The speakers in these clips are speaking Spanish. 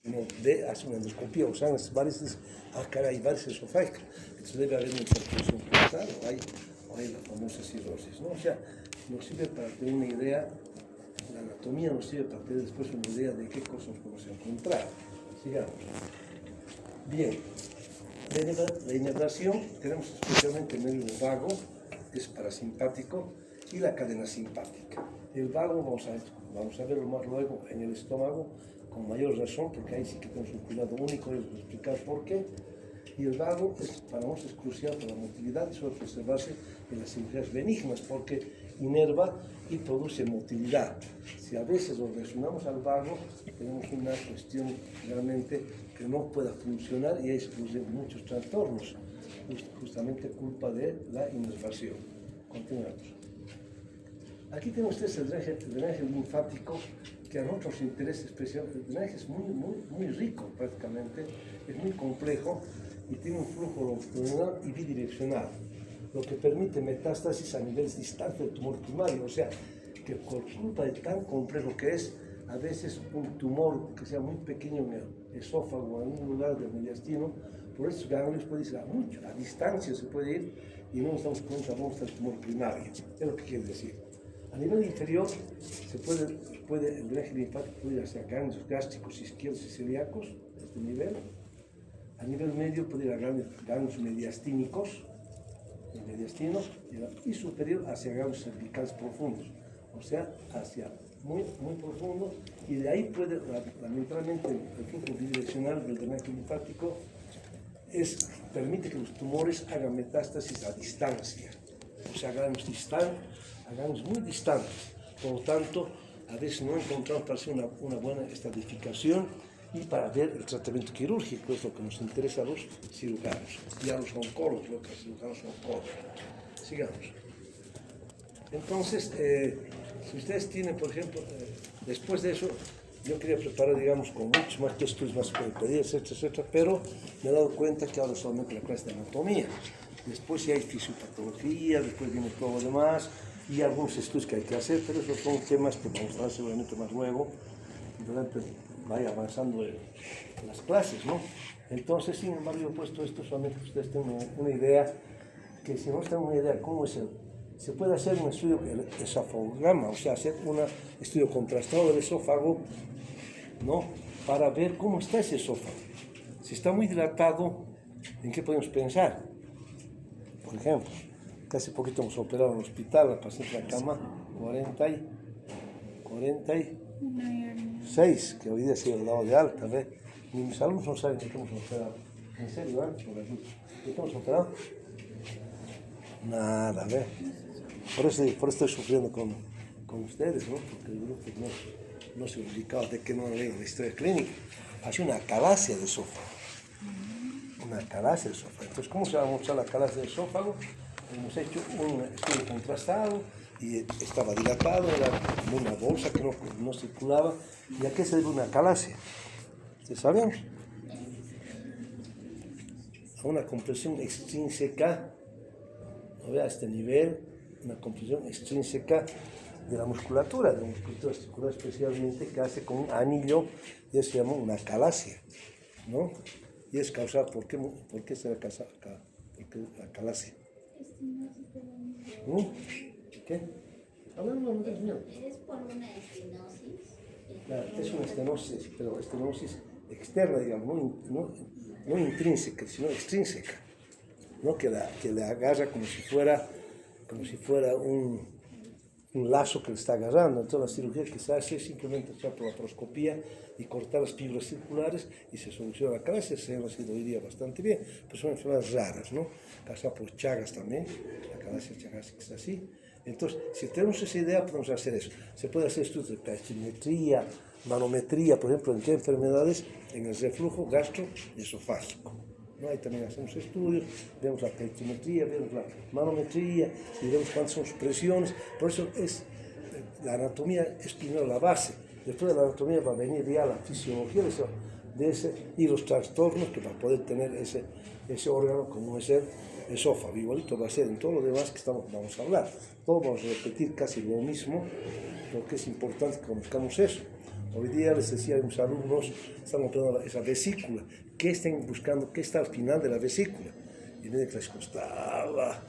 uno hace una endoscopía, o sea, las varices, caray, varices esofágicas, entonces debe haber una hipertensión portal o hay la famosa cirrosis, ¿no? O sea, nos sirve para tener una idea, la anatomía nos sirve para tener después una idea de qué cosas podemos encontrar. Sigamos. Bien, la inervación tenemos especialmente el medio vago, es parasimpático, y la cadena simpática. El vago vamos a verlo más luego en el estómago con mayor razón, porque ahí sí que tenemos un cuidado único de explicar por qué. Y el vago para nosotros es crucial para la motilidad y suele preservarse en las cirugías benignas porque inerva y produce motilidad. Si a veces lo relacionamos al vago, tenemos una cuestión realmente que no pueda funcionar y ahí se producen muchos trastornos, justamente culpa de la inervación. Continuamos. Aquí tienen ustedes el drenaje linfático, que a nosotros nos interesa especialmente. El drenaje es muy rico prácticamente, es muy complejo y tiene un flujo longitudinal y bidireccional, lo que permite metástasis a niveles distantes del tumor primario. O sea, que por culpa de tan complejo que es, a veces un tumor que sea muy pequeño en el esófago o en un lugar del mediastino, por esos ganglios puede ir a distancia se puede ir y no nos damos cuenta dónde está el tumor primario. Es lo que quiere decir. A nivel inferior, el drenaje linfático puede ir hacia ganglios gástricos izquierdos y celíacos, a este nivel. A nivel medio puede ir a ganglios mediastínicos, el mediastino, y superior hacia ganglios cervicales profundos, o sea, hacia muy profundo, y de ahí puede, lamentablemente, el flujo bidireccional del drenaje linfático permite que los tumores hagan metástasis a distancia, o sea, ganglios muy distantes. Por lo tanto, a veces no encontramos para hacer una buena estratificación y para ver el tratamiento quirúrgico, es lo que nos interesa a los cirujanos y a los oncólogos, los cirujanos oncólogos. Sigamos. Entonces, si ustedes tienen, por ejemplo, después de eso, yo quería preparar, digamos, con muchos más estudios, más pedidas, etcétera, pero me he dado cuenta que ahora solamente la clase de anatomía. Después sí hay fisiopatología, después viene todo lo demás, y algunos estudios que hay que hacer, pero esos son temas que vamos a hablar seguramente más luego, durante vaya avanzando en las clases, ¿no? Entonces, sin embargo, yo he puesto esto solamente que ustedes tengan una idea, que si no tienen una idea cómo es se puede hacer un estudio, el esofagograma, o sea, hacer un estudio contrastado del esófago, ¿no? Para ver cómo está ese esófago. Si está muy dilatado, ¿en qué podemos pensar? Por ejemplo, que hace poquito hemos operado en el hospital, la paciente en la cama, 46, que hoy día se ha dado de alta, ¿ves? Ni mis alumnos no saben de qué hemos operado. ¿En serio, ¿eh? ¿De qué hemos operado? Nada, ¿ves? Por eso estoy sufriendo con ustedes, ¿no? Porque el grupo no se ubicaba de que no leen la historia clínica. Hace una acalasia de esófago. Una acalasia de esófago. Entonces, ¿cómo se va a mostrar la acalasia de esófago? Hemos hecho un estudio contrastado y estaba dilatado, era como una bolsa que no circulaba. ¿Y a qué se debe una acalasia? ¿Ustedes saben? A una compresión extrínseca, ¿no ve? A este nivel, una compresión extrínseca de la musculatura articular especialmente, que hace con un anillo, y eso se llama una acalasia, ¿no? Y es causada, ¿por qué se la acalasia? ¿Qué? No, ¿Es por una estenosis? Claro, es una estenosis, pero estenosis externa, digamos, no intrínseca, sino extrínseca, ¿no? Que le agarra como si fuera un lazo que le está agarrando. Entonces la cirugía que se hace es simplemente hacer por laparoscopía y cortar las fibras circulares y se soluciona la cabeza. Se ha sido hoy día bastante bien, pero son enfermedades raras, ¿no? Causada por Chagas también, la cabeza Chagas que está así. Entonces, si tenemos esa idea, podemos hacer eso. Se puede hacer estudios de calcimetría, manometría, por ejemplo, ¿en qué enfermedades? En el reflujo gastroesofágico. ¿No? Ahí también hacemos estudios, vemos la calcimetría, vemos la manometría y vemos cuántas son sus presiones. Por eso la anatomía es primero la base. Después de la anatomía va a venir ya la fisiología y los trastornos que va a poder tener ese órgano como es el esófago. Igualito va a ser en todo lo demás que vamos a hablar. Todos vamos a repetir casi lo mismo, porque es importante que conozcamos eso. Hoy día les decía a mis alumnos, están operando esa vesícula, ¿qué están buscando? ¿Qué está al final de la vesícula? Y me les costaba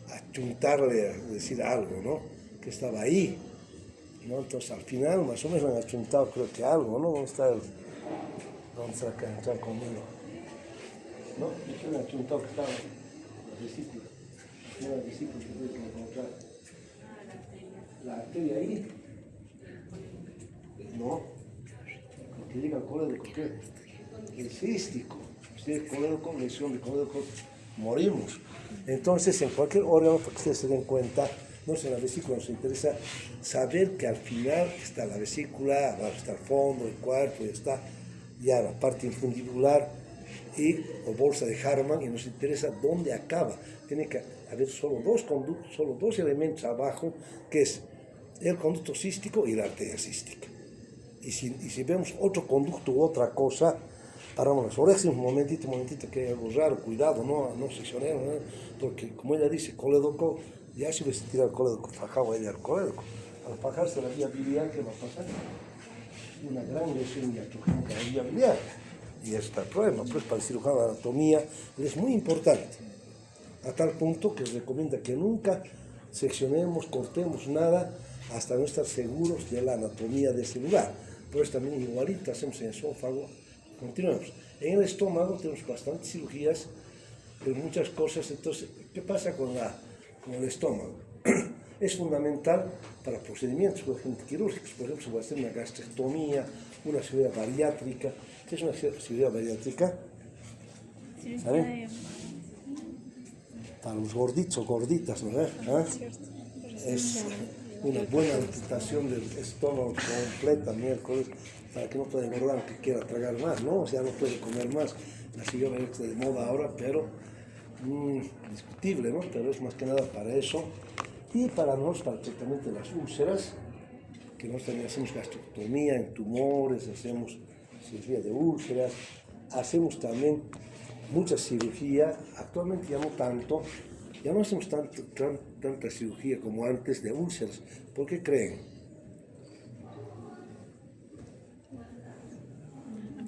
achuntarle a decir algo, ¿no? Que estaba ahí, ¿no? Entonces al final más o menos han achuntado creo que algo, ¿no? ¿Dónde está acá entrar conmigo? ¿No? Yo me han achuntado que estaba la vesícula. La vesícula que tuve que encontrar. La arteria ahí. No. Lo que llega al colédoco, ¿qué? El cístico. Si es colédoco, lesión de colédoco, morimos. Entonces, en cualquier órgano, para que ustedes se den cuenta, no sé, en la vesícula nos interesa saber que al final está la vesícula, va a estar el fondo, el cuerpo, y está ya la parte infundibular o bolsa de Harman, y nos interesa dónde acaba. Tiene que haber solo dos conductos, solo dos elementos abajo, que es el conducto cístico y la arteria cística. Y si vemos otro conducto u otra cosa, paramos las orejas un momentito, que hay algo raro, cuidado, no seccionemos, ¿no? Porque como ella dice, colédoco, ya si ves tirar el colédoco, fajado ella el colédoco. Al fajarse la vía biliar, ¿qué va a pasar? Una gran lesión iatrogénica de la vía biliar. Y está el problema, pues para el cirujano de anatomía es muy importante, a tal punto que recomienda que nunca seccionemos, cortemos nada hasta no estar seguros de la anatomía de ese lugar. Por eso también igualito hacemos en el esófago. Continuamos. En el estómago tenemos bastantes cirugías, pero muchas cosas. Entonces, ¿qué pasa con el estómago? Es fundamental para procedimientos quirúrgicos. Por ejemplo, se puede hacer una gastrectomía, una cirugía bariátrica. ¿Qué es una cirugía bariátrica? ¿Saben? Para los gorditos o gorditas, ¿no? Es una buena amputación del estómago completa, miércoles, para que no pueda engordar, que quiera tragar más, ¿no? O sea, no puede comer más. La cirugía bariátrica de moda ahora, pero discutible, ¿no? Pero es más que nada para eso. Y para el tratamiento de las úlceras, que nosotros también hacemos gastrectomía en tumores, hacemos cirugía de úlceras, hacemos también mucha cirugía, actualmente ya no hacemos tanta cirugía como antes de úlceras. ¿Por qué creen?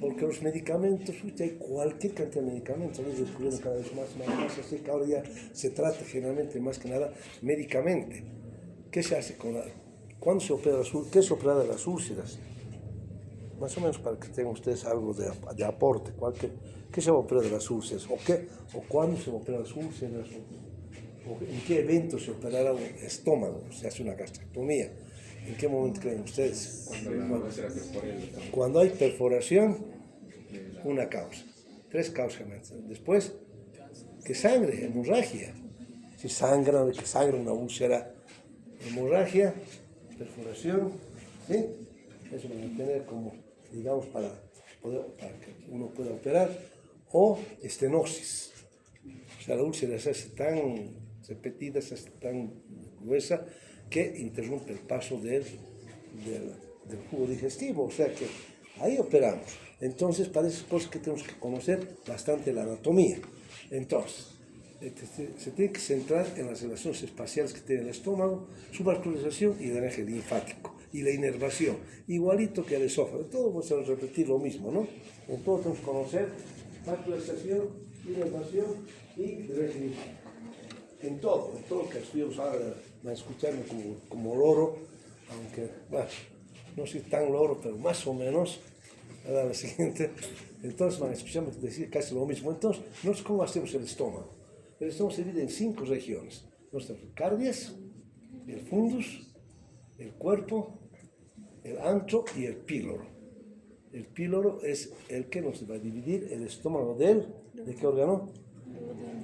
Porque los medicamentos, hay cualquier cantidad de medicamentos, estamos descubriendo cada vez más, así que ahora ya se trata generalmente más que nada médicamente. ¿Qué se hace cuándo se opera qué se opera de las úlceras? Más o menos para que tengan ustedes algo de aporte, ¿qué se va a operar de las úlceras? ¿O cuándo se va a operar las úlceras? ¿O en qué evento se operará un estómago? Se hace una gastrectomía. ¿En qué momento creen ustedes? Cuando hay perforación, una causa. 3 causas. Después, que sangre, hemorragia. Si sangra, que sangre una úlcera, hemorragia, perforación, ¿sí? Eso van a tener como, digamos, para que uno pueda operar. O estenosis. O sea, la úlcera se hace tan repetida, se hace tan gruesa, que interrumpe el paso del jugo digestivo, o sea que ahí operamos. Entonces, para esas cosas que tenemos que conocer bastante la anatomía. Entonces, se tiene que centrar en las relaciones espaciales que tiene el estómago, su vascularización y el drenaje linfático, y la inervación, igualito que el esófago. En todo vamos a repetir lo mismo, ¿no? En todo tenemos que conocer vascularización, inervación y drenaje linfático. En todo que estudiamos ahora, van a escucharme como loro, aunque, bueno, no soy tan loro, pero más o menos, a la siguiente, entonces van a escucharme decir casi lo mismo. Entonces, nosotros, ¿cómo hacemos el estómago? El estómago se divide en 5 regiones. Nosotros tenemos el cardias, el fundus, el cuerpo, el ancho y el píloro. El píloro es el que nos va a dividir el estómago ¿de qué órgano?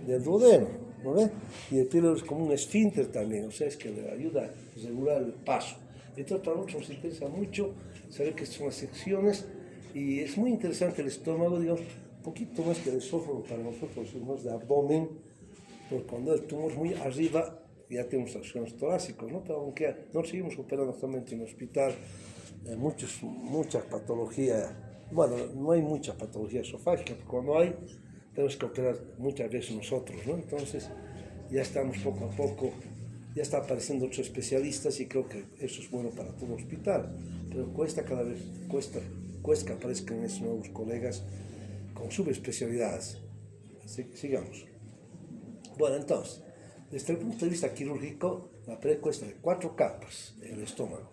Del duodeno. ¿No ve? Y el píloro es como un esfínter también, o sea, es que le ayuda a regular el paso. Entonces, para nosotros nos interesa mucho saber que son las secciones, y es muy interesante el estómago, digamos, un poquito más que el esófago para nosotros, es más de abdomen, porque cuando el tumor es muy arriba, ya tenemos secciones torácicas, ¿no? Pero aunque no seguimos operando actualmente en el hospital, muchas patologías, bueno, no hay mucha patología esofágica, porque cuando hay, tenemos que operar muchas veces nosotros, ¿no? Entonces, ya estamos poco a poco Ya está apareciendo otros especialistas y creo que eso es bueno para todo hospital. Pero cuesta cada vez, cuesta que aparezcan esos nuevos colegas con subespecialidades. Sigamos. Bueno, entonces, desde el punto de vista quirúrgico, la pared cuesta de 4 capas en el estómago.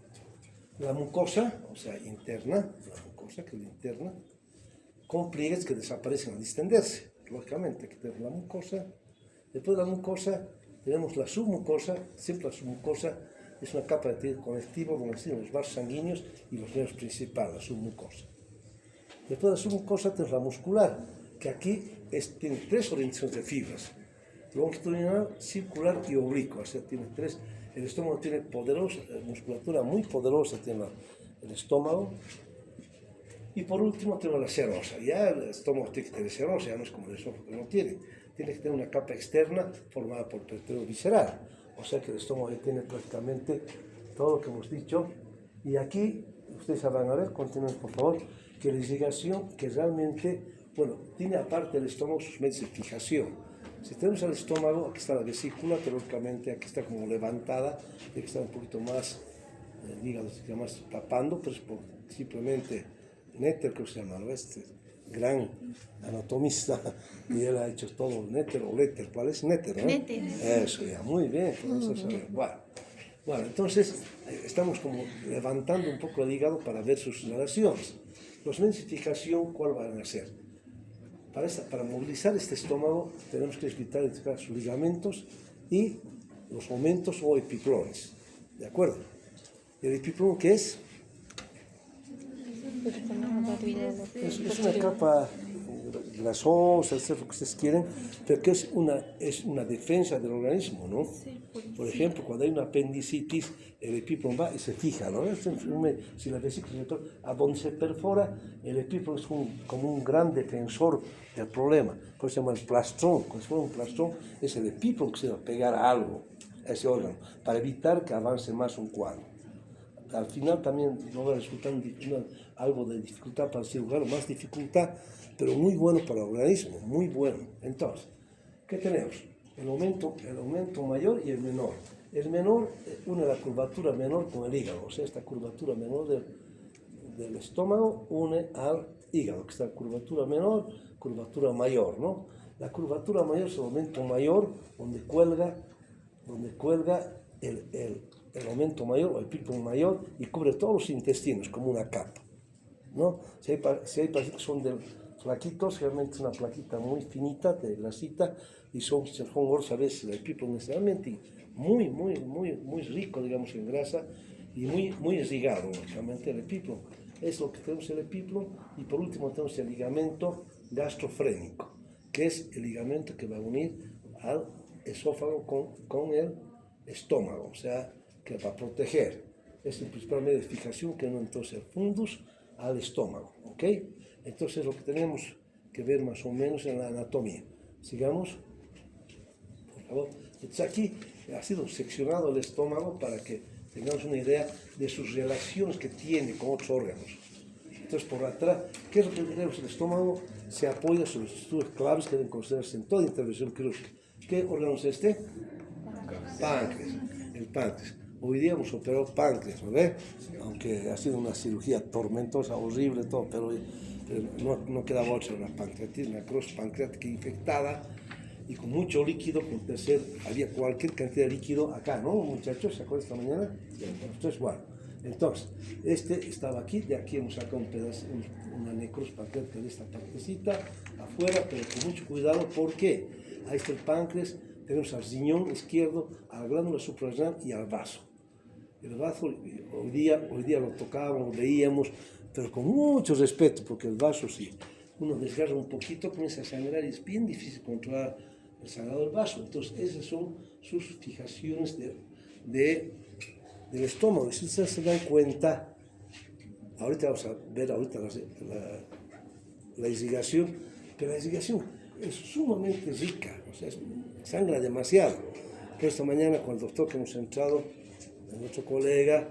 La mucosa, o sea, interna, la mucosa que es la interna, con pliegues que desaparecen al distenderse. Lógicamente, que tenemos la mucosa. Después de la mucosa, tenemos la submucosa. Siempre la submucosa es una capa de tejido conectivo donde están los vasos sanguíneos y los nervios principales, la submucosa. Después de la submucosa tenemos la muscular, que aquí tiene 3 orientaciones de fibras: longitudinal, circular y oblicua. O sea, tiene 3. El estómago tiene poderosa musculatura, muy poderosa tiene el estómago. Y por último tenemos la serosa. Ya el estómago tiene que tener serosa, ya no es como el esófago que no tiene. Tiene que tener una capa externa formada por peritoneum visceral. O sea que el estómago ya tiene prácticamente todo lo que hemos dicho. Y aquí, ustedes van a ver, continúen por favor, que la irrigación, que realmente, bueno, tiene aparte el estómago sus medios de fijación. Si tenemos el estómago, aquí está la vesícula, teóricamente aquí está como levantada, tiene que estar un poquito más, el hígado se llama tapando, pero es por simplemente Netter, creo que se llama, ¿no? Este gran anatomista, y él ha hecho todo, Netter o Letter, ¿cuál es? Netter, ¿no? Netter. Eso, ya, muy bien, bueno, entonces estamos como levantando un poco el hígado para ver sus relaciones. Los medios de fijación, ¿cuál van a ser? Para movilizar este estómago tenemos que explicar sus ligamentos y los omentos o epiplones, ¿de acuerdo? ¿El epiplón qué es? Es una capa grasosa, es lo que ustedes quieren, pero que es una defensa del organismo, ¿no? Por ejemplo, cuando hay una apendicitis, el epiplón va y se fija, ¿no? Si la vesícula a donde se perfora, el epiplón es como un gran defensor del problema. Por eso se llama el plastrón. Cuando se forma un plastrón, es el epiplón que se va a pegar a algo, a ese órgano, para evitar que avance más un cuadro. Al final también no va a resultar algo de dificultad para el cirujano, más dificultad, pero muy bueno para el organismo, muy bueno. Entonces, ¿qué tenemos? El aumento mayor y el menor. El menor une la curvatura menor con el hígado, o sea, esta curvatura menor del estómago une al hígado, que está la curvatura menor, curvatura mayor, ¿no? La curvatura mayor es el aumento mayor, donde cuelga el aumento mayor o el epiplón mayor y cubre todos los intestinos como una capa, ¿no? Si hay pacientes que son flaquitos, realmente es una plaquita muy finita de grasita y son gordos a veces el epiplón es realmente muy rico, digamos, en grasa y muy irrigado, lógicamente, el epiplón. Es lo que tenemos el epiplón. Y por último tenemos el ligamento gastrofrénico, que es el ligamento que va a unir al esófago con el estómago, o sea, que va a proteger. Es el principal medio de fijación que no entonces el fundus al estómago, ¿ok? Entonces es lo que tenemos que ver más o menos en la anatomía. Sigamos, por favor. Entonces aquí ha sido seccionado el estómago para que tengamos una idea de sus relaciones que tiene con otros órganos. Entonces por atrás, ¿qué es lo que tenemos? El estómago se apoya sobre los estudios claves que deben considerarse en toda intervención quirúrgica. ¿Qué órgano es este? Páncreas, el páncreas. Hoy día hemos operado páncreas, ¿no ve? Aunque ha sido una cirugía tormentosa, horrible, todo, pero no quedaba otra, una pancreatitis, una necrosis pancreática infectada y con mucho líquido, había cualquier cantidad de líquido acá, ¿no, muchachos? ¿Se acuerdan esta mañana? Entonces, bueno, entonces, este estaba aquí, de aquí hemos sacado un pedazo, una necrosis pancreática de esta partecita, afuera, pero con mucho cuidado, porque ahí está el páncreas, tenemos al riñón izquierdo, a la glándula suprarrenal y al vaso. El vaso, hoy día lo tocábamos, lo veíamos, pero con mucho respeto, porque el vaso, si uno desgarra un poquito, comienza a sangrar y es bien difícil controlar el sangrado del vaso. Entonces, esas son sus fijaciones del estómago. Y si ustedes se dan cuenta, ahorita vamos a ver la irrigación, pero la irrigación es sumamente rica, o sea, sangra demasiado. Pero esta mañana, con el doctor que hemos entrado, nuestro colega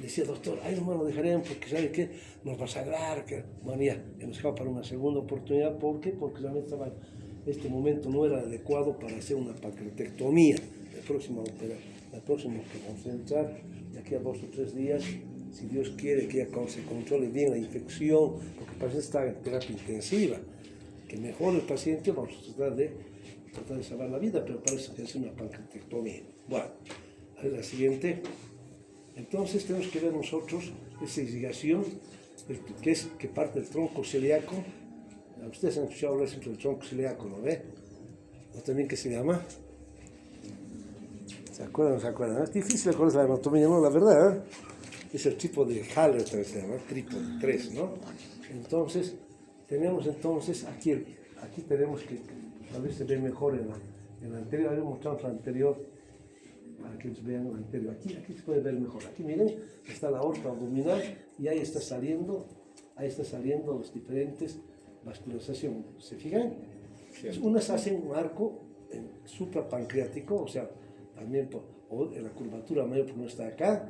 decía: doctor, ahí nomás lo dejaremos porque sabe que nos va a sangrar, que bueno, ya hemos dejado para una segunda oportunidad. ¿Por qué? Porque realmente este momento no era adecuado para hacer una pancreatectomía. La el próximo que vamos a entrar, de aquí a 2 o 3 días, si Dios quiere que ya se controle bien la infección, porque el paciente está en terapia intensiva, que mejore el paciente, vamos a tratar de salvar la vida, pero parece que es una pancreatectomía. Bueno, a ver la siguiente. Entonces tenemos que ver nosotros esa irrigación que parte del tronco celíaco. Ustedes han escuchado hablar siempre del tronco celíaco, ¿no ve? ¿O también qué se llama? ¿Se acuerdan o no se acuerdan? Es difícil recordar la anatomía, ¿no? La verdad, ¿eh? Es el tipo de Haller, también se llama, trípode 3, ¿no? Entonces, tenemos aquí tenemos que, a ver si se ve mejor en la anterior, ahora mostramos la anterior, para que vean la anterior. Aquí se puede ver mejor. Aquí miren, está la aorta abdominal y ahí está saliendo los diferentes vascularizaciones. ¿Se fijan? Sí. Unas hacen un arco suprapancreático, o sea, también en la curvatura mayor, porque no está acá.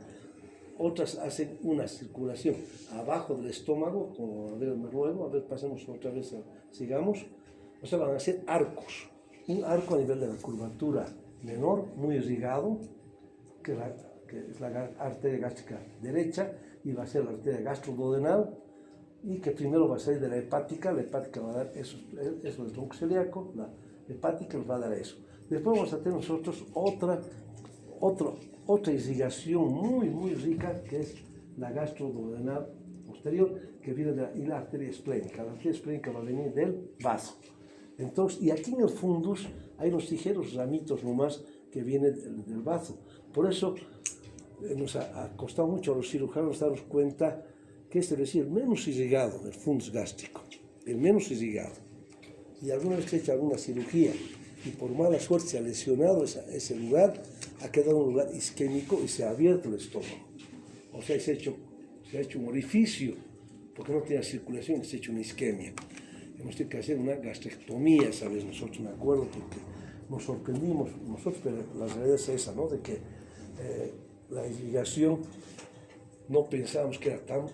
Otras hacen una circulación abajo del estómago, como a ver luego, a ver, pasemos otra vez, sigamos. O sea, van a ser arcos. Un arco a nivel de la curvatura menor, muy irrigado, que es la arteria gástrica derecha, y va a ser la arteria gastroduodenal, y que primero va a salir de la hepática va a dar eso del tronco celíaco, la hepática nos va a dar eso. Después vamos a tener nosotros otra irrigación muy rica, que es la gastroduodenal posterior, que viene y la arteria esplénica. La arteria esplénica va a venir del vaso. Entonces, y aquí en el fundus hay unos ligeros ramitos nomás que vienen del vaso. Por eso nos ha costado mucho a los cirujanos darnos cuenta que este es el menos irrigado del fundus gástrico, el menos irrigado. Y alguna vez que he hecho alguna cirugía y por mala suerte se ha lesionado ese lugar, ha quedado un lugar isquémico y se ha abierto el estómago. O sea, se ha hecho un orificio, porque no tiene circulación, se ha hecho una isquemia. Hemos tenido que hacer una gastrectomía, ¿sabes? Nosotros, me acuerdo, porque nos sorprendimos, nosotros, pero la realidad es esa, ¿no? De que la irrigación no pensábamos que era tan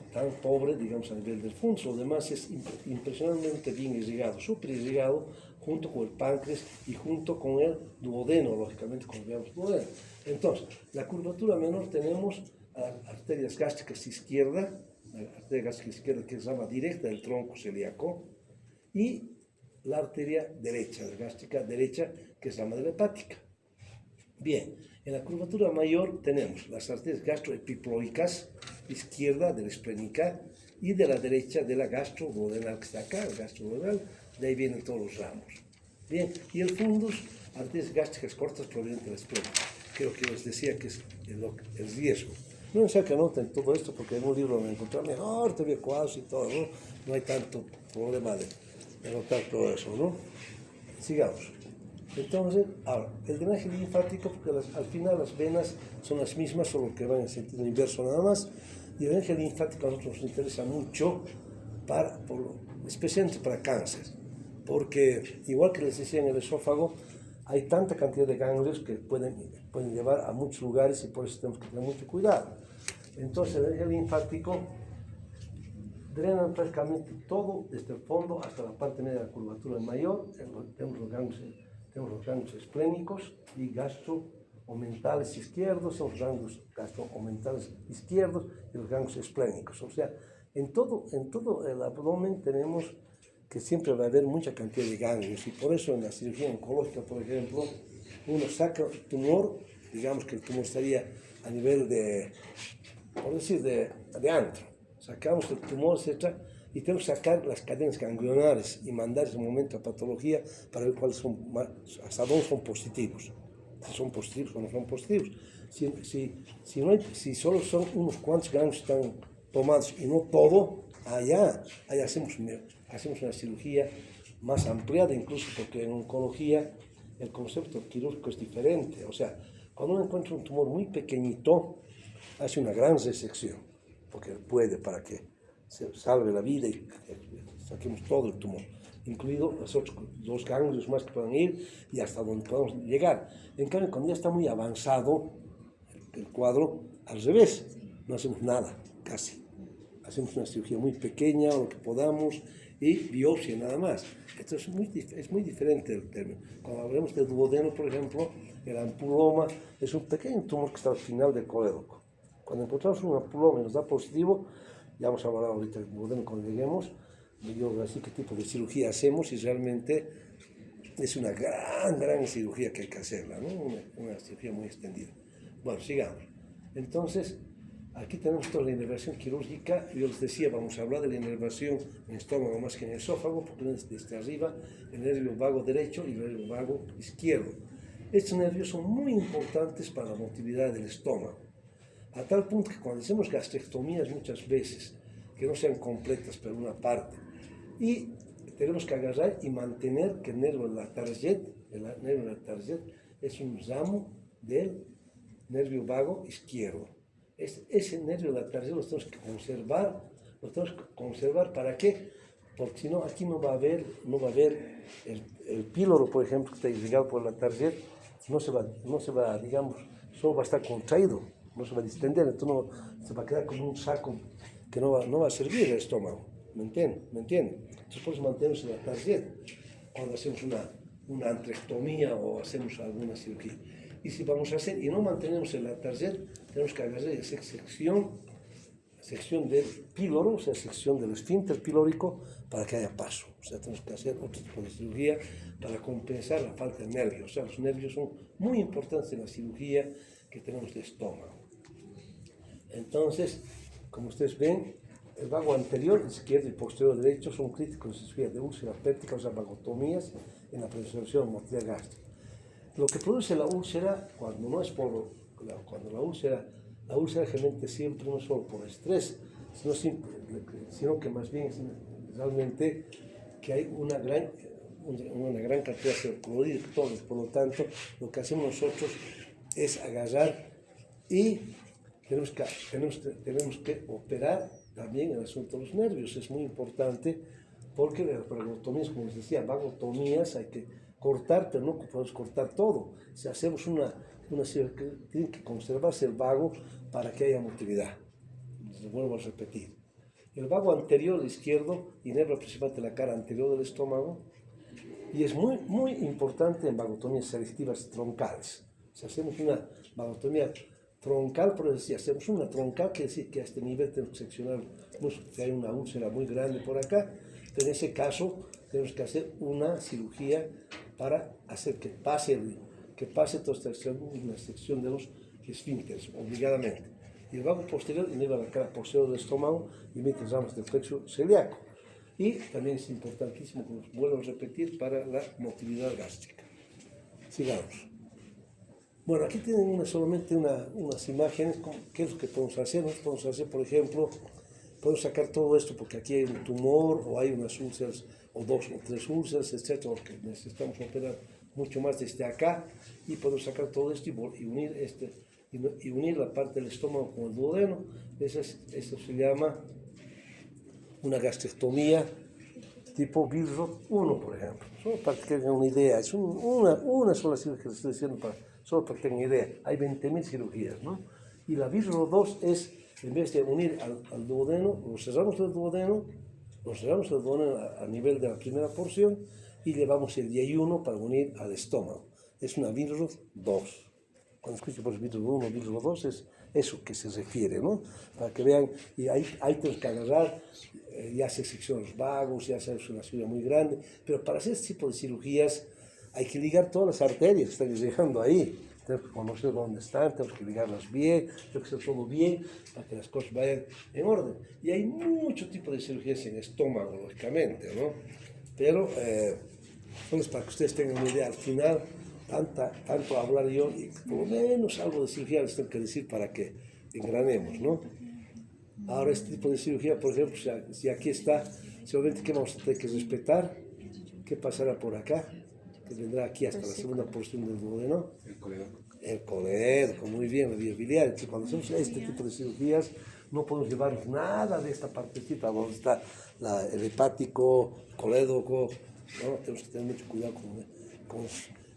pobre, digamos, a nivel del fundus. Lo demás es impresionantemente bien irrigado, súper irrigado, junto con el páncreas y junto con el duodeno, lógicamente, cuando veamos duodeno. Entonces, la curvatura menor tenemos arterias gástricas izquierda, la arteria gástrica izquierda, que es rama directa del tronco celíaco, y la arteria derecha, la gástrica derecha, que es rama de la hepática. Bien, en la curvatura mayor tenemos las arterias gastroepiploicas, izquierda de la esplénica, y de la derecha de la gastroduodenal, que está acá, el gastroduodenal, de ahí vienen todos los ramos. Bien, y el fundus, arterias gástricas cortas provenientes de la esplénica. Creo que les decía que es el riesgo. No es que anoten todo esto, porque en un libro lo encontré mejor, todavía cuadros y todo, ¿no? No hay tanto problema de anotar todo eso, ¿no? Sigamos. Entonces, ahora, el drenaje linfático, porque al final las venas son las mismas, solo que van en sentido inverso nada más, y el drenaje linfático a nosotros nos interesa mucho, especialmente para cáncer, porque igual que les decía en el esófago, hay tanta cantidad de ganglios que pueden llevar a muchos lugares y por eso tenemos que tener mucho cuidado. Entonces, el drenaje linfático drenan prácticamente todo, desde el fondo hasta la parte media de la curvatura mayor. Tenemos los ganglios esplénicos y gastroomentales izquierdos, son los ganglios gastroomentales izquierdos y los ganglios esplénicos. O sea, en todo el abdomen tenemos que siempre va a haber mucha cantidad de ganglios, y por eso en la cirugía oncológica, por ejemplo, uno saca el tumor, digamos que el tumor estaría a nivel por decir, de antro. Sacamos el tumor, etc., y tenemos que sacar las cadenas ganglionares y mandar ese momento a patología para ver hasta dónde son positivos. Si son positivos o no son positivos. Si solo son unos cuantos ganglios que están tomados y no todo, allá hacemos una cirugía más ampliada, incluso porque en oncología el concepto quirúrgico es diferente. O sea, cuando uno encuentra un tumor muy pequeñito, hace una gran resección, porque puede, para que se salve la vida y saquemos todo el tumor, incluido los otros 2 ganglios más que puedan ir y hasta donde podamos llegar. En cambio, cuando ya está muy avanzado el cuadro, al revés, no hacemos nada, casi. Hacemos una cirugía muy pequeña o lo que podamos, y biopsia nada más. Esto es muy diferente el término. Cuando hablamos de duodeno, por ejemplo, el ampuloma es un pequeño tumor que está al final del colédoco. Cuando encontramos un ampuloma y nos da positivo, ya vamos a hablar ahorita del duodeno cuando lleguemos, yo así qué tipo de cirugía hacemos y realmente es una gran cirugía que hay que hacerla, ¿no? Una cirugía muy extendida. Bueno, sigamos. Entonces, aquí tenemos toda la inervación quirúrgica. Yo les decía, vamos a hablar de la inervación en estómago más que en esófago, porque es desde arriba el nervio vago derecho y el nervio vago izquierdo. Estos nervios son muy importantes para la motilidad del estómago, a tal punto que cuando hacemos gastrectomías muchas veces, que no sean completas, pero una parte, y tenemos que agarrar y mantener que el nervio latarjet es un ramo del nervio vago izquierdo. Ese nervio latarjet lo tenemos que conservar, ¿para qué? Porque si no, aquí no va a haber el píloro, por ejemplo, que está irrigado por el latarjet, no se va, digamos, solo va a estar contraído, no se va a distender, entonces no, se va a quedar como un saco que no va a servir el estómago, ¿me entiende? Entonces por eso mantenemos el latarjet cuando hacemos una antrectomía o hacemos alguna cirugía. Y si vamos a hacer y no mantenemos el latarjet, tenemos que agarrar esa sección del píloro, o sea, sección del esfínter pilórico, para que haya paso. O sea, tenemos que hacer otro tipo de cirugía para compensar la falta de nervios. O sea, los nervios son muy importantes en la cirugía que tenemos de estómago. Entonces, como ustedes ven, el vago anterior, izquierdo y posterior derecho son críticos en cirugía de úlcera péptica, o sea, vagotomías en la preservación de motilidad gástrica. Lo que produce la úlcera, cuando no es cuando la úlcera generalmente siempre no solo por estrés, sino que más bien es realmente que hay una gran cantidad de clorhidratos. Por lo tanto, lo que hacemos nosotros es agarrar y tenemos que operar también el asunto de los nervios. Es muy importante porque las vagotomías, como les decía, vagotomías hay que cortar, pero no podemos cortar todo. Si hacemos una cirugía, tiene que conservarse el vago para que haya motilidad. Les vuelvo a repetir. El vago anterior izquierdo inerva principalmente la cara anterior del estómago y es muy importante en vagotomías selectivas troncales. Si hacemos una vagotomía troncal, por decir, hacemos una troncal, quiere decir que a este nivel tenemos que seccionar, que hay una úlcera muy grande por acá, pero en ese caso tenemos que hacer una cirugía para hacer que pase toda esta sección de los esfínteres, obligadamente. Y el vago posterior inerva la cara posterior del estómago y emite ramas del plexo celíaco. Y también es importantísimo, como vuelvo a repetir, para la motilidad gástrica. Sigamos. Bueno, aquí tienen solamente unas imágenes, ¿qué es lo que podemos hacer? Nosotros podemos hacer, por ejemplo, podemos sacar todo esto porque aquí hay un tumor o hay unas úlceras o 2 o 3 úlceras, etc., porque necesitamos operar mucho más desde acá y podemos sacar todo esto y unir la parte del estómago con el duodeno. Eso se llama una gastrectomía tipo Billroth 1, por ejemplo. Solo para que tengan una idea, es una sola cirugía que les estoy diciendo, solo para que tengan idea. Hay 20.000 cirugías, ¿no? Y la Billroth 2 es, en vez de unir al duodeno, nos cerramos el duodeno a nivel de la primera porción y llevamos el yeyuno para unir al estómago. Es una Billroth 2. Cuando escucho por Billroth 1, Billroth 2 es eso que se refiere, ¿no? Para que vean, y ahí tenemos que agarrar, ya se seccionan los vagos, ya se hace una cirugía muy grande, pero para hacer este tipo de cirugías hay que ligar todas las arterias que están llegando ahí. Tenemos que conocer dónde están, tenemos que ligarlas bien, tenemos que hacer todo bien para que las cosas vayan en orden. Y hay mucho tipo de cirugías en estómago, lógicamente, ¿no? Pero, solo es para que ustedes tengan una idea. Al final, tanto hablar yo, y por lo menos algo de cirugía les tengo que decir para que engranemos, ¿no? Ahora, este tipo de cirugía, por ejemplo, si aquí está, seguramente que vamos a tener que respetar, ¿qué pasará por acá? Que vendrá aquí hasta la segunda porción del duodeno. El colédoco, muy bien, la vía biliar. Entonces, cuando hacemos este tipo de cirugías, no podemos llevarnos nada de esta partecita donde está el hepático, colédoco, ¿no? Tenemos que tener mucho cuidado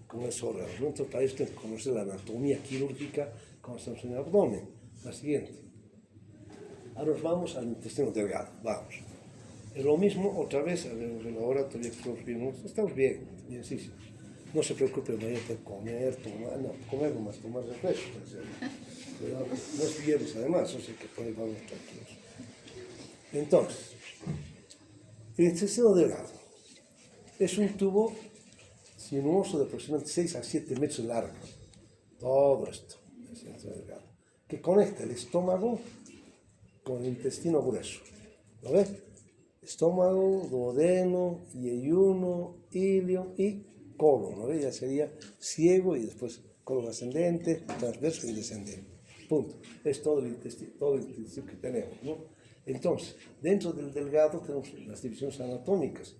con esos órganos, ¿no? Entonces, para esto tenemos que conocer la anatomía quirúrgica cuando estamos en el abdomen. La siguiente. Ahora nos vamos al intestino delgado. Vamos. Lo mismo otra vez, a ver, en el laboratorio estamos bien, bien, sí, sí. No se preocupe, vaya a comer, tomar, no, comer nomás, tomar refresco, pero no es viernes además, o sea que por ahí vamos tranquilos. Entonces, el intestino delgado es un tubo sinuoso de aproximadamente 6 a 7 metros de largo, todo esto, es el intestino delgado, que conecta el estómago con el intestino grueso, ¿lo ves? Estómago, duodeno, yeyuno, ilio y colon, ¿no? Ya sería ciego y después colon ascendente, transverso y descendente. Punto. Es todo el intestino que tenemos, ¿no? Entonces, dentro del delgado tenemos las divisiones anatómicas,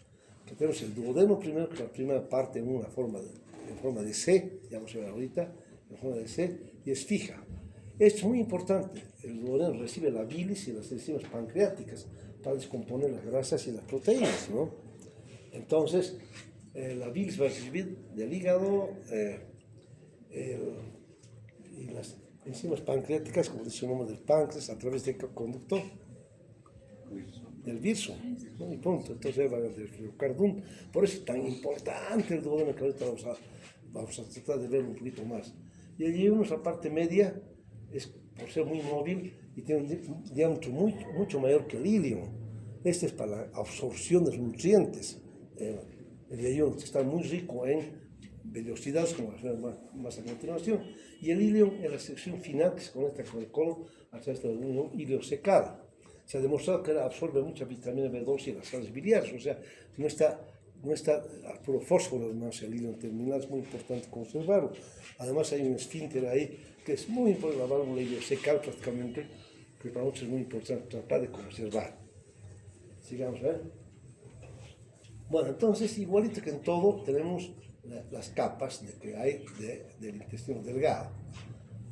que tenemos el duodeno primero, que es la primera parte en forma de C, ya vamos a ver ahorita, en forma de C, y es fija. Esto es muy importante. El duodeno recibe la bilis y las enzimas pancreáticas para descomponer las grasas y las proteínas, ¿no? Entonces, la bilis va a recibir del hígado y las enzimas pancreáticas, como dice el nombre del páncreas, a través del conductor del virus, ¿no? Y punto. Entonces va a haber cardumen. Por eso es tan importante el duodeno, que ahorita vamos a tratar de verlo un poquito más. Y allí la parte media, es por ser muy móvil y tiene un diámetro mucho mayor que el ilio. Este es para la absorción de los nutrientes. El yeyuno está muy rico en vellosidades, como vas a ver más a continuación, y el ilio es la sección final que se conecta con el colon a través de la unión iliocecal. Se ha demostrado que absorbe mucha vitamina B2 y las sales biliares, o sea, no está a puro fósforo, además el hilo terminal es muy importante conservarlo. Además hay un esfínter ahí que es muy importante, la válvula iliocecal prácticamente, que para nosotros es muy importante tratar de conservar. Sigamos, ¿eh? Bueno, entonces, igualito que en todo, tenemos las capas que hay del intestino delgado,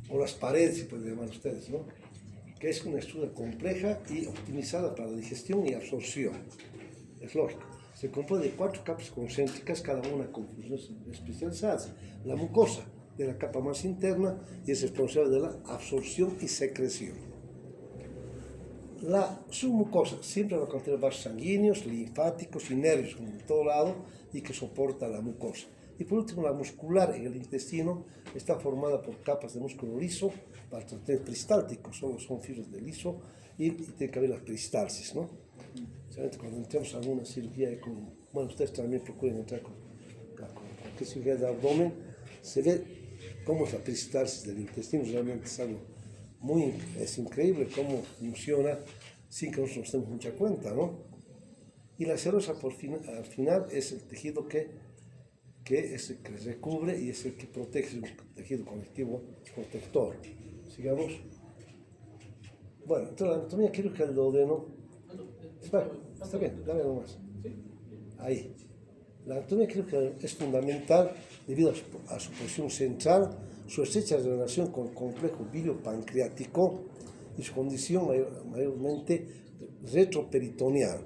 o las paredes, si pueden llamar ustedes, ¿no? Que es una estructura compleja y optimizada para la digestión y absorción. Es lógico. Se compone de 4 capas concéntricas, cada una con funciones especializadas. La mucosa, de la capa más interna, y es responsable de la absorción y secreción. La submucosa siempre va a contener vasos sanguíneos, linfáticos y nervios en todo lado y que soporta la mucosa. Y por último, la muscular en el intestino está formada por capas de músculo liso, para tener peristálticos, solo son fibras de liso y tiene que haber la peristalsis, ¿no? Cuando entramos a alguna cirugía, bueno, ustedes también procuren entrar con cualquier cirugía de abdomen, se ve cómo es la peristalsis del intestino, realmente es algo es increíble cómo funciona sin que nosotros nos demos mucha cuenta, ¿no? Y la serosa al final es el tejido que es el que recubre y es el que protege, el tejido conectivo protector. Sigamos. Bueno, entonces la anatomía quirúrgica del duodeno. Está bien, dale nomás. Ahí. La anatomía quirúrgica es fundamental debido a su posición central, su estrecha relación con el complejo bilio-pancreático y su condición mayormente retroperitoneal.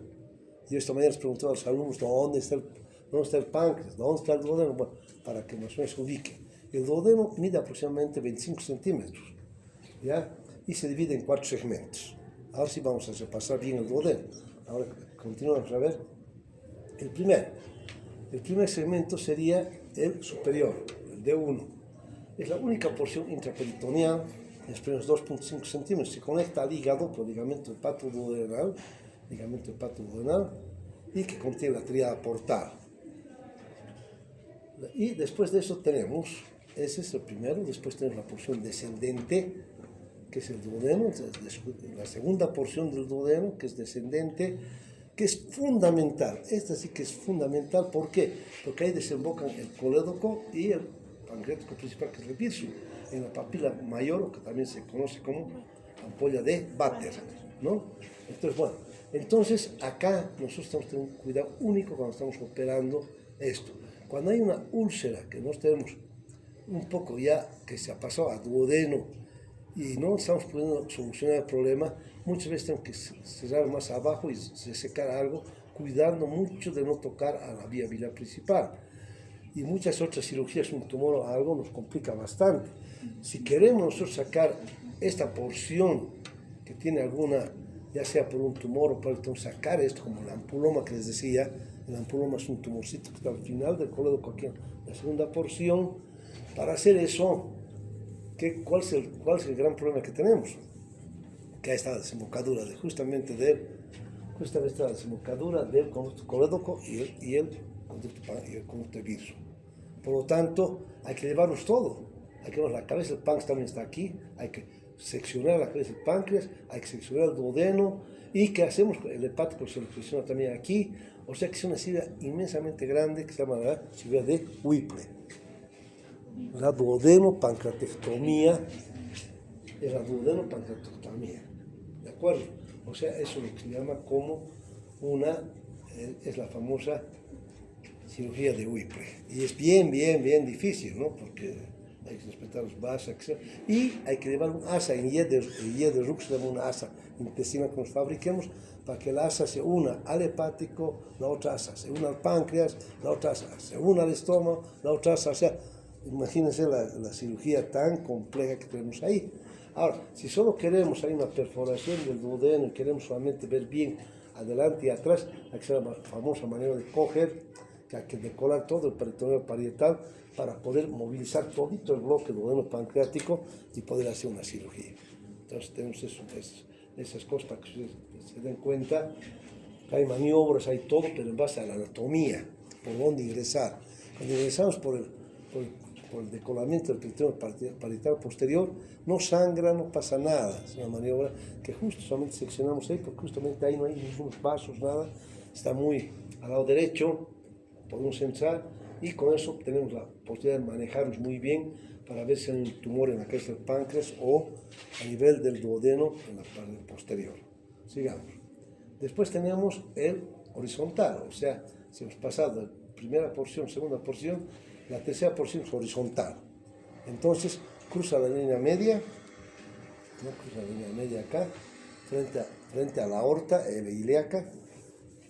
Yo esta mañana les preguntaba a los alumnos dónde está el páncreas, dónde está el duodeno, bueno, para que más o menos se ubique. El duodeno mide aproximadamente 25 centímetros, ¿ya? Y se divide en 4 segmentos. Ahora sí vamos a repasar bien el duodeno. Ahora continuamos a ver. El primer segmento sería el superior, el D1. Es la única porción intraperitoneal, de apenas 2.5 centímetros. Se conecta al hígado por ligamento hepatoduodenal, y que contiene la tríada portal. Y después de eso tenemos, ese es el primero, después tenemos la porción descendente, que es el duodeno, la segunda porción del duodeno, que es descendente, que es fundamental. Esta sí que es fundamental, ¿por qué? Porque ahí desembocan el colédoco y el pancreático principal, que es el virus, en la papila mayor, que también se conoce como ampolla de Vater, ¿no? Entonces, acá nosotros tenemos que tener un cuidado único cuando estamos operando esto. Cuando hay una úlcera que nos tenemos un poco ya que se ha pasado a duodeno y no estamos pudiendo solucionar el problema, muchas veces tenemos que cerrar más abajo y secar algo, cuidando mucho de no tocar a la vía biliar principal. Y muchas otras cirugías, un tumor o algo, nos complica bastante. Si queremos nosotros sacar esta porción que tiene alguna ya sea por un tumor o por sacar esto, como el ampuloma que les decía. El ampuloma es un tumorcito que está al final del colédoco, aquí en la segunda porción. Para hacer eso, ¿cuál es el gran problema que tenemos? Que ahí está la desembocadura justamente la desembocadura del conducto colédoco y el conducto virus. Por lo tanto, hay que llevarlos todo. Hay que llevar la cabeza del páncreas, también está aquí. Hay que seccionar la cabeza del páncreas, hay que seccionar el duodeno. ¿Y qué hacemos? El hepático se lo secciona también aquí. O sea que es una cirugía inmensamente grande que se llama la cirugía de Whipple. La duodenopancreatectomía es la duodenopancreatectomía. ¿De acuerdo? O sea, eso es lo que se llama como es la famosa cirugía de Whipple. Y es bien difícil, ¿no? Porque hay que respetar los vasos, y hay que llevar un asa en Jederuck, se llama una asa intestinal que nos fabriquemos, para que la asa se una al hepático, la otra asa se una al páncreas, la otra asa se una al estómago, la otra asa, o sea, imagínense la cirugía tan compleja que tenemos ahí. Ahora, si solo queremos, hay una perforación del duodeno y queremos solamente ver bien adelante y atrás, hay que hacer la famosa manera de coger, que hay que decorar todo el peritoneo parietal para poder movilizar todito el bloque duodeno pancreático y poder hacer una cirugía. Entonces tenemos esas cosas para que ustedes se den cuenta que hay maniobras, hay todo, pero en base a la anatomía, por dónde ingresar. Cuando ingresamos por el decolamiento del peritoneo parietal posterior, no sangra, no pasa nada. Es una maniobra que justo solamente seccionamos ahí, porque justamente ahí no hay ningún vasos, nada. Está muy al lado derecho, podemos entrar y con eso tenemos la posibilidad de manejarnos muy bien para ver si hay un tumor en la cabeza del páncreas o a nivel del duodeno en la parte posterior. Sigamos. Después tenemos el horizontal, o sea, si hemos pasado de primera porción, segunda porción, la tercera porción es horizontal. Entonces, cruza la línea media, acá, frente a la aorta ilíaca,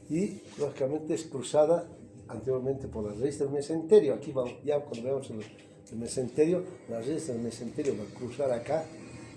y lógicamente es cruzada anteriormente por la raíz del mesenterio. Aquí ya cuando veamos el mesenterio, la raíz del mesenterio va a cruzar acá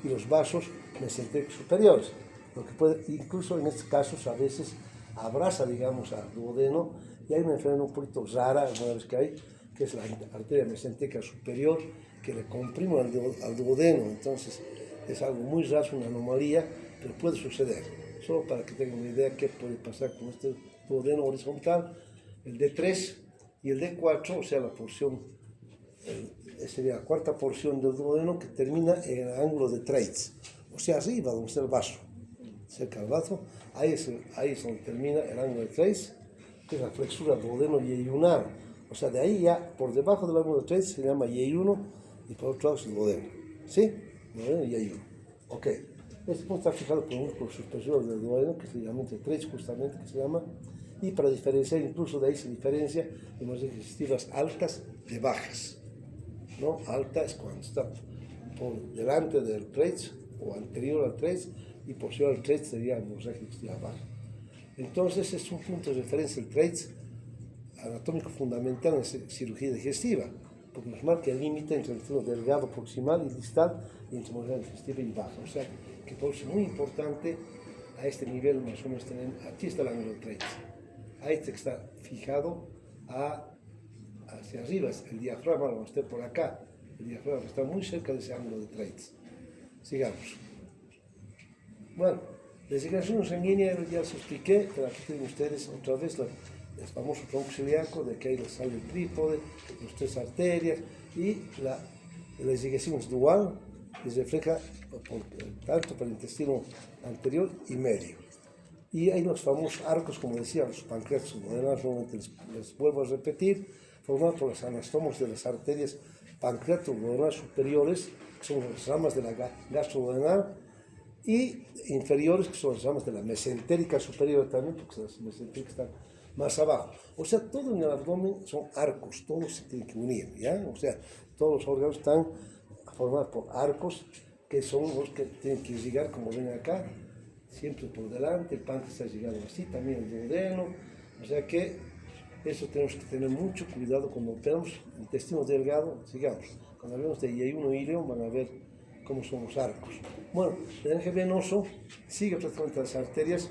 y los vasos mesentéricos superiores. Lo que puede, incluso en estos casos, a veces abraza, digamos, al duodeno, y hay una enfermedad un poquito rara, alguna vez que es la arteria mesentérica superior, que le comprime al duodeno. Entonces, es algo muy raro, una anomalía, pero puede suceder. Solo para que tengan una idea qué puede pasar con este duodeno horizontal, el D3 y el D4, o sea, la porción, sería la cuarta porción del duodeno que termina en el ángulo de Treitz, o sea, arriba donde está el vaso, cerca del vaso, ahí es donde termina el ángulo de Treitz, que es la flexura duodeno-yeyunar, o sea, de ahí ya, por debajo del ángulo de Treitz se llama Y1 y por otro lado es el duodeno, ¿sí? Duodeno y Y1, ok. Este punto está fijado por un músculo superior del duodeno, que es el ligamento de Treitz justamente, que se llama, y para diferenciar, incluso de ahí se diferencia en las digestivas altas de bajas, ¿no? Alta es cuando está por delante del Treitz o anterior al Treitz, y posterior al Treitz sería hemorragia digestiva baja. Entonces es un punto de referencia el Treitz anatómico fundamental en la cirugía digestiva, porque nos marca el límite entre el trino delgado proximal y distal y entre hemorragia digestiva y baja. O sea que por eso es muy importante a este nivel más o menos tener, aquí está el ángulo del Treitz. A este que está fijado hacia arriba, el diafragma lo vamos a tener por acá, el diafragma está muy cerca de ese ángulo de Treitz. Sigamos. Bueno, la designación sanguínea ya les expliqué, pero aquí tienen ustedes otra vez el famoso tronco celíaco, de que ahí sale el trípode, las tres arterias, y la designación es dual, que se refleja tanto para el intestino anterior y medio. Y hay los famosos arcos, como decía, los pancreatos duodenales, nuevamente les vuelvo a repetir, formados por los anastomos de las arterias pancreato-duodenales superiores, que son las ramas de la gastroduodenal, y inferiores, que son las ramas de la mesentérica superior también, porque las mesentéricas están más abajo. O sea, todo en el abdomen son arcos, todos se tienen que unir, ¿ya? O sea, todos los órganos están formados por arcos, que son los que tienen que llegar, como ven acá, siempre por delante. El páncreas está llegando así, también el duodeno, o sea que eso tenemos que tener mucho cuidado cuando operamos intestino delgado. Sigamos, cuando hablamos de Y1 y ileum van a ver como son los arcos. Bueno, el drenaje venoso sigue prácticamente las arterias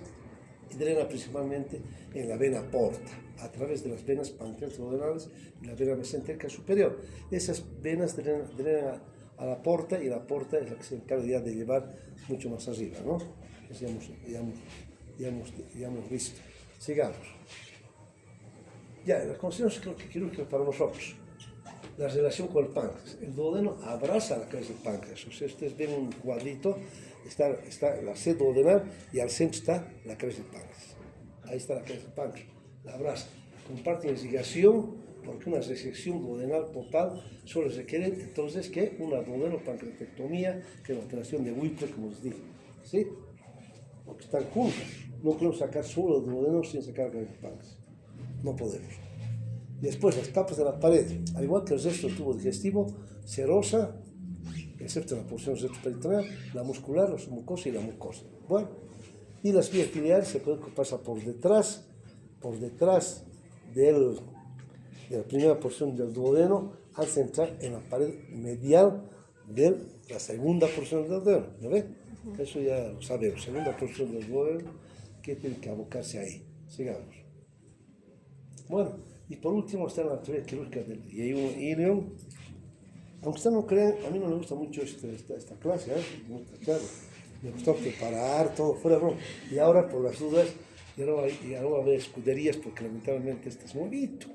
y drena principalmente en la vena porta, a través de las venas pancreas-duodenales y la vena mesentérica superior. Esas venas drenan a la porta, y la porta es la que se encarga ya de llevar mucho más arriba, ¿no? Eso ya hemos visto. Sigamos. Ya, las consecuencias quirúrgicas para nosotros. La relación con el páncreas. El duodeno abraza la cabeza del páncreas. O sea, ustedes ven un cuadrito, está la sed duodenal y al centro está la cabeza del páncreas. Ahí está la cabeza del páncreas. La abraza. Comparten irrigación, porque una resección duodenal total solo requiere entonces que una duodenopancreatectomía, que es la operación de Whipple, como les dije. ¿Sí? Porque están juntas. No podemos sacar solo el duodeno sin sacar la cabeza del páncreas. No podemos. Después, las capas de la pared, al igual que el resto del tubo digestivo, serosa, excepto la porción retroperitoneal, la muscular, la submucosa y la mucosa. Bueno, y las vías biliares se pueden pasar por detrás de la primera porción del duodeno, hasta entrar en la pared medial de la segunda porción del duodeno. ¿Lo ven? Eso ya lo sabemos. Segunda porción del duodeno, que tiene que abocarse ahí. Sigamos. Bueno. Y por último está la teoría quirúrgica del ilium. Aunque ustedes no crean, a mí no me gusta mucho esta clase, me gustó preparar todo fuera de broma. Y ahora, por las dudas, ya no va a haber escuderías, porque lamentablemente este es bonito.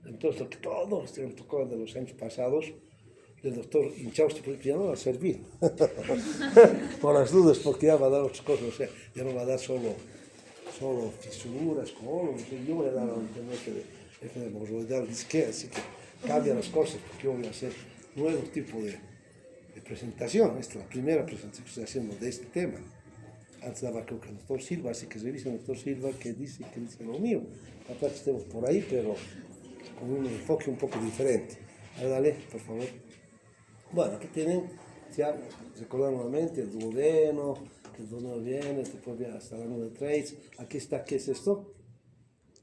Entonces, lo que todo me tocó de los años pasados, el doctor Inchausti, ya no va a servir. Por las dudas, porque ya va a dar otras cosas, o sea, ya no va a dar solo fisuras, colon, yo voy a dar a entender que de hemorroidal disquea, así que cambia las cosas, porque yo voy a hacer nuevo tipo de presentación. Esta es la primera presentación que estoy haciendo de este tema. Antes daba, creo que el doctor Silva, así que revisen al doctor Silva que dice lo mío. Capaz que estemos por ahí, pero con un enfoque un poco diferente. A ver, dale, por favor. Bueno, aquí tienen, ya recordar nuevamente, el duodeno, que el duodeno viene, después viene hasta la nube de Treitz. Aquí está, ¿qué es esto?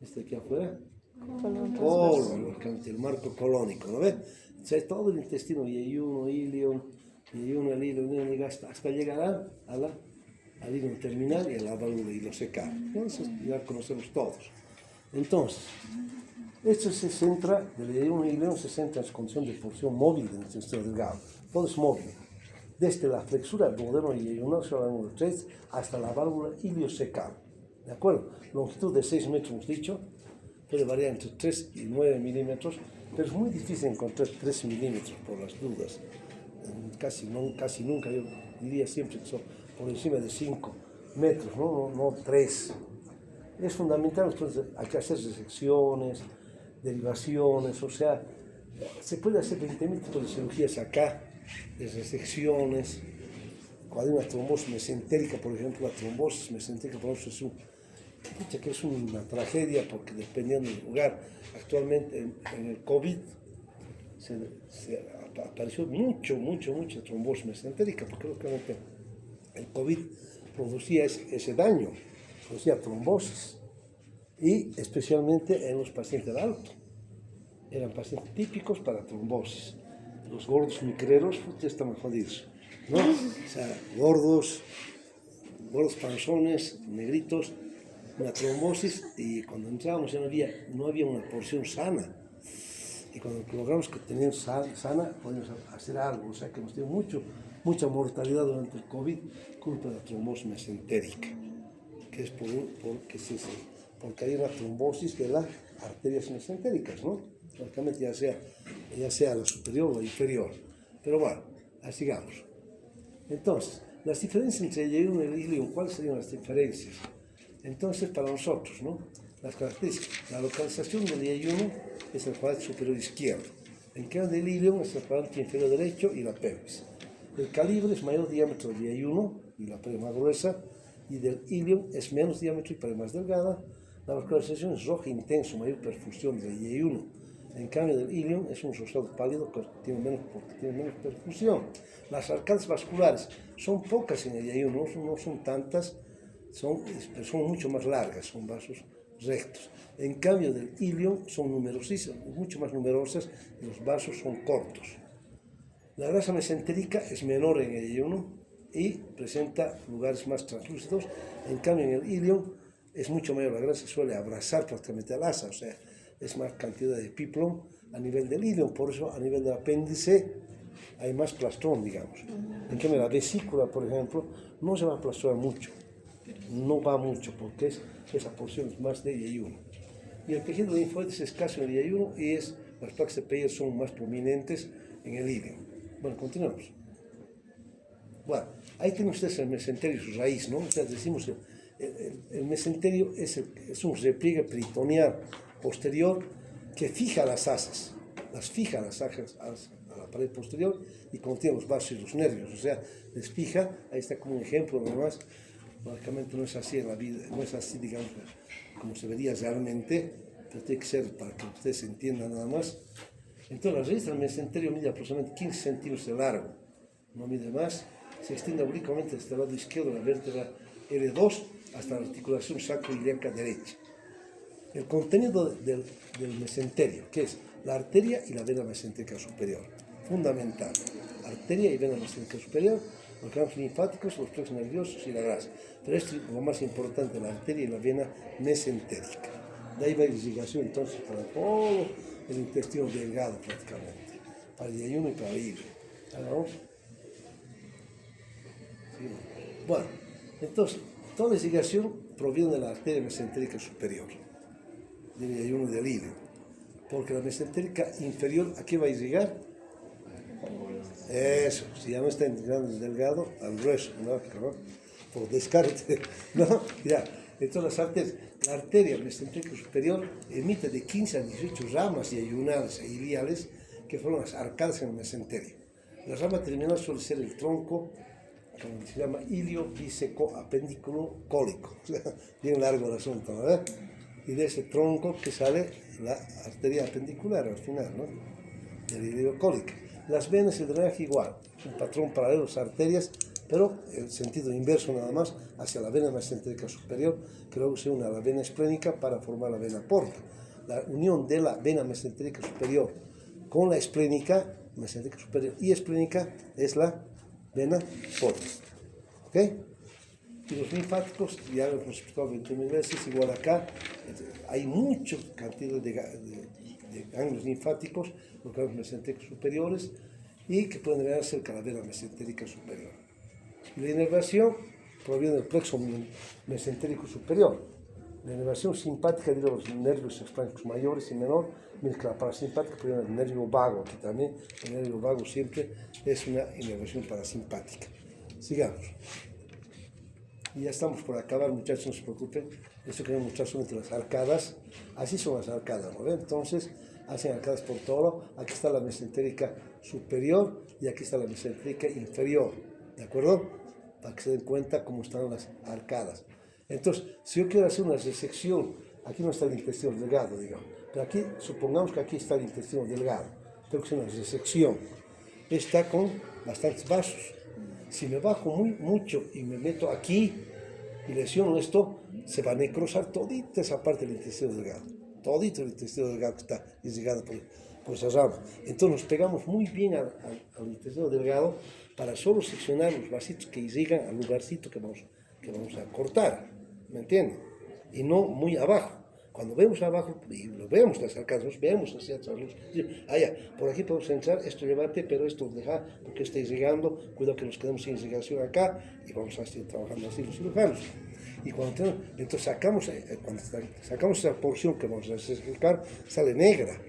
Este aquí afuera. Colon, el marco colónico, ¿no ves? O sea, todo el intestino, yeyuno, ilium, hasta llegar al ilium terminal y a la válvula ileocecal. Entonces, ya conocemos todos. Entonces, esto se centra, del yeyuno ilium se centra en su condición de porción móvil del intestino delgado. Todo es móvil. Desde la flexura del duodeno yeyuno, hasta la válvula ileocecal. ¿De acuerdo? Longitud de 6 metros, hemos dicho. Puede variar entre 3 y 9 milímetros, pero es muy difícil encontrar 3 milímetros por las dudas. Casi nunca, yo diría siempre que son por encima de 5 metros, no 3. Es fundamental, entonces hay que hacer resecciones, derivaciones, o sea, se puede hacer 20.000 tipos de cirugías acá, de resecciones. Cuando hay una trombosis mesentérica, por ejemplo, la trombosis mesentérica por ejemplo, es una tragedia, porque dependiendo del lugar, actualmente en el COVID se apareció mucha trombosis mesentérica, porque lógicamente el COVID producía ese daño, producía trombosis, y especialmente en los pacientes del alto. Eran pacientes típicos para trombosis. Los gordos micreros ya estaban jodidos, ¿no? O sea, gordos panzones, negritos, una trombosis, y cuando entrábamos ya no había una porción sana. Y cuando logramos que tenían sana, podíamos hacer algo. O sea que hemos tenido mucha mortalidad durante el COVID, culpa de la trombosis mesentérica, que es porque hay una trombosis de las arterias mesentéricas, ¿no? Lógicamente ya sea la superior o la inferior. Pero bueno, sigamos. Entonces, las diferencias entre el yeyuno y el ilium, ¿cuáles serían las diferencias? Entonces, para nosotros, ¿no? Las características. La localización del yeyuno es el cuadrante superior izquierdo. El cambio del ilium es el cuadrante inferior derecho y la pelvis. El calibre es mayor diámetro del yeyuno y la pelvis más gruesa, y del ilium es menos diámetro y pelvis más delgada. La localización es roja intenso, mayor perfusión del yeyuno. En cambio del ilium es un rosado pálido porque tiene menos perfusión. Las arcadas vasculares son pocas en el yeyuno, no son tantas, son mucho más largas, son vasos rectos. En cambio del ilium son numerosísimas, mucho más numerosas, y los vasos son cortos. La grasa mesentérica es menor en el ayuno y presenta lugares más translúcidos. En cambio, en el ilion es mucho mayor. La grasa suele abrazar prácticamente al asa, o sea, es más cantidad de piplón a nivel del ilion. Por eso, a nivel del apéndice, hay más plastrón, digamos. En cambio, la vesícula, por ejemplo, no se va a plastrar mucho. No va mucho, porque esa porción es más de ayuno. Y el tejido linfóide es escaso en el ayuno y las placas de Peyer son más prominentes en el ilion. Bueno, continuamos. Bueno, ahí tienen ustedes el mesenterio y su raíz, ¿no? O sea, decimos el mesenterio es un repliegue peritoneal posterior que fija las asas a la pared posterior y contiene los vasos y los nervios, o sea, les fija. Ahí está como un ejemplo nomás. Lógicamente no es así en la vida, no es así, digamos, como se vería realmente, pero tiene que ser para que ustedes entiendan nada más. Entonces la raíz del mesenterio mide aproximadamente 15 centímetros de largo, no mide más. Se extiende oblicuamente desde el lado izquierdo de la vértebra L2 hasta la articulación sacroiliaca derecha. El contenido del mesenterio, que es la arteria y la vena mesentérica superior, fundamental. Arteria y vena mesentérica superior, los ganglios linfáticos, los plexos nerviosos y la grasa. Pero esto es lo más importante, la arteria y la vena mesentérica. De ahí va la irrigación entonces para todo el intestino delgado prácticamente, para el ayuno y para el hilo. ¿Vamos? Sí. Bueno, entonces, toda la irrigación proviene de la arteria mesentérica superior, del ayuno y del hilo, porque la mesentérica inferior, ¿a qué va a irrigar? Eso, si ya no está integrando el delgado, al grueso, ¿no? Por descarte, ¿no? Mira, entonces la arteria mesentérica superior emite de 15 a 18 ramas y ayunales e iliales que forman las arcadas en el mesenterio. La rama terminal suele ser el tronco, como se llama ilio biseco apendículo cólico, bien largo el asunto, ¿verdad? Y de ese tronco que sale la arteria apendicular al final, ¿no? Del ilio cólico. Las venas y el drenaje igual, un patrón paralelo a las arterias, pero el sentido inverso nada más hacia la vena mesentérica superior, que luego se une a la vena esplénica para formar la vena porta. La unión de la vena mesentérica superior con la esplénica, mesentérica superior y esplénica, es la vena porta. ¿Ok? Y los linfáticos, ya lo hemos explicado 20.000 veces, igual acá, hay mucha cantidad de ganglios linfáticos, los ganglios mesentéricos superiores, y que pueden llegar cerca de la vena mesentérica superior. Y la inervación proviene del plexo mesentérico superior. La inervación simpática de los nervios esplánicos mayores y menores, mientras que la parasimpática proviene del nervio vago. Aquí también el nervio vago siempre es una inervación parasimpática. Sigamos. Y ya estamos por acabar, muchachos, no se preocupen. Esto queremos mostrar solamente las arcadas. Así son las arcadas, ¿no ven? Entonces, hacen arcadas por todo. Aquí está la mesentérica superior y aquí está la mesentérica inferior. ¿De acuerdo? Para que se den cuenta cómo están las arcadas. Entonces, si yo quiero hacer una resección, aquí no está el intestino delgado, digamos. Pero aquí, supongamos que aquí está el intestino delgado. Tengo que hacer una resección. Está con bastantes vasos. Si me bajo mucho y me meto aquí y lesiono esto, se va a necrosar todita esa parte del intestino delgado. Todito el intestino delgado que está irrigado por esa rama. Entonces nos pegamos muy bien al intestino delgado para solo seccionar los vasitos que irrigan al lugarcito que vamos a cortar. ¿Me entienden? Y no muy abajo. Cuando vemos abajo, y lo vemos las arcadas, vemos hacia atrás, por aquí podemos entrar, esto levante, pero esto deja, porque está irrigando, cuidado que nos quedemos sin irrigación acá, y vamos a seguir trabajando así los cirujanos. Y entonces cuando sacamos esa porción que vamos a secar, sale negra,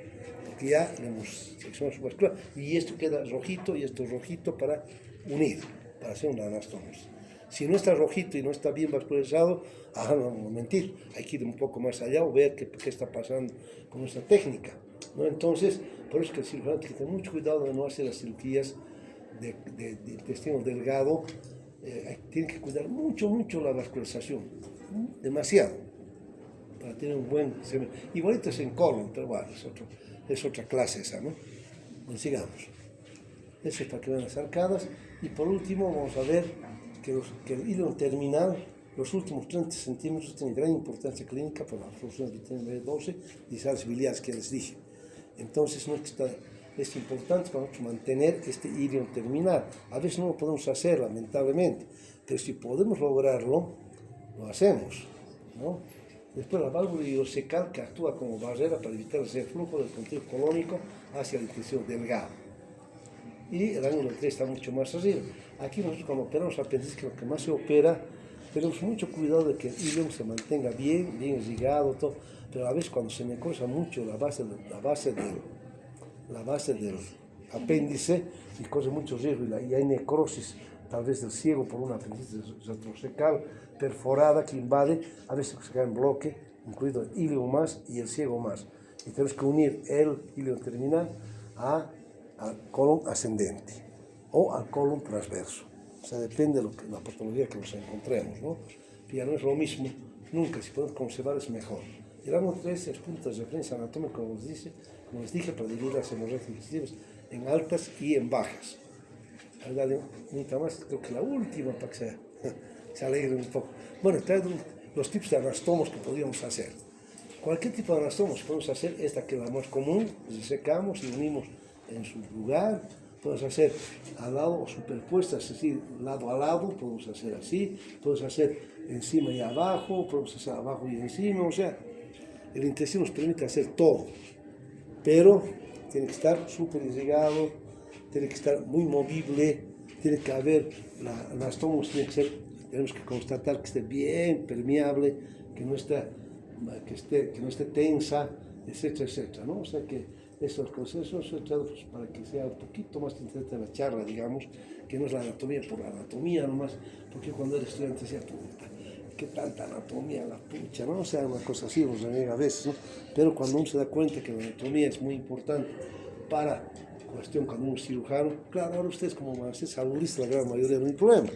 porque ya hemos seccionado su vascular, y esto queda rojito, y esto rojito para unir, para hacer una anastomosis. Si no está rojito y no está bien vascularizado, no mentir, hay que ir un poco más allá o ver qué está pasando con esta técnica, ¿no? Entonces, por eso es que el cirujano tiene que tener mucho cuidado de no hacer las cirugías de intestino delgado. Tiene que cuidar mucho la vascularización, demasiado, para tener un buen... Igualito es en colon, pero bueno, es otra clase esa, ¿no? Bueno, sigamos. Eso es para que vean las arcadas. Y por último vamos a ver que el hilo terminal, los últimos 30 centímetros, tienen gran importancia clínica para la absorción de vitamina B12 y sales biliares que les dije. Entonces no es que está es importante para nosotros mantener este ilion terminal. A veces no lo podemos hacer, lamentablemente, pero si podemos lograrlo, lo hacemos, ¿no? Después la válvula ileocecal, que actúa como barrera para evitar el reflujo del contenido colónico hacia el intestino delgado. Y el ángulo 3 está mucho más arriba. Aquí nosotros cuando operamos apéndice, que lo que más se opera, tenemos mucho cuidado de que el ilion se mantenga bien irrigado, todo, pero a veces cuando se necrosa mucho la base del apéndice y corre mucho riesgo y hay necrosis tal vez del ciego por una apéndice retrocecal perforada que invade, a veces se cae en bloque, incluido el ilio más y el ciego más. Y tenemos que unir el ilio terminal al colon ascendente o al colon transverso. O sea, depende de la patología que nos encontremos, ¿no? Y ya no es lo mismo, nunca, si podemos conservar es mejor. Y el ángulo 3 es punto de referencia anatómica, como les dije, para dividir las hemorragias digestivas en altas y en bajas. A ver, unita más, creo que la última para que se alegren un poco. Bueno, traigo los tipos de anastomos que podríamos hacer. Cualquier tipo de anastomos que podemos hacer, esta que es la más común, secamos y unimos en su lugar. Podemos hacer al lado o superpuestas, es decir, lado a lado, podemos hacer así, podemos hacer encima y abajo, podemos hacer abajo y encima, o sea, el intestino nos permite hacer todo, pero tiene que estar súper irrigado, tiene que estar muy movible, tiene que haber, la anastomos tiene que ser, tenemos que constatar que esté bien permeable, que no esté tensa, etcétera, etcétera, ¿no? O sea que esos procesos pues, para que sea un poquito más interesante la charla, digamos, que no es la anatomía por la anatomía nomás, porque cuando eres estudiante decía, puta, qué tanta anatomía, la pucha, ¿no? O sea, una cosa así nos reniega a veces, ¿no? Pero cuando uno se da cuenta que la anatomía es muy importante para cuestión cuando uno es cirujano, claro, ahora ustedes como saludistas, la gran mayoría no hay problema.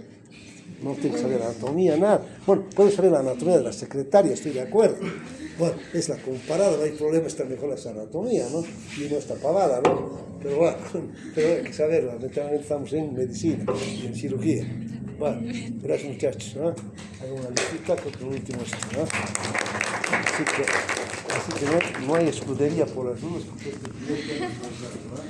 No tiene que saber anatomía, nada. Bueno, puede saber la anatomía de la secretaria, estoy de acuerdo. Bueno, es la comparada, no hay problema, está mejor esa anatomía, ¿no? Y no está pavada, ¿no? Pero bueno, pero hay que saberlo, lamentablemente estamos en medicina y en cirugía. Bueno, gracias muchachos, ¿no? Hago una visita con el último esto, ¿no? Así que no hay escudería por las dudas, porque este cliente es más grande, ¿no?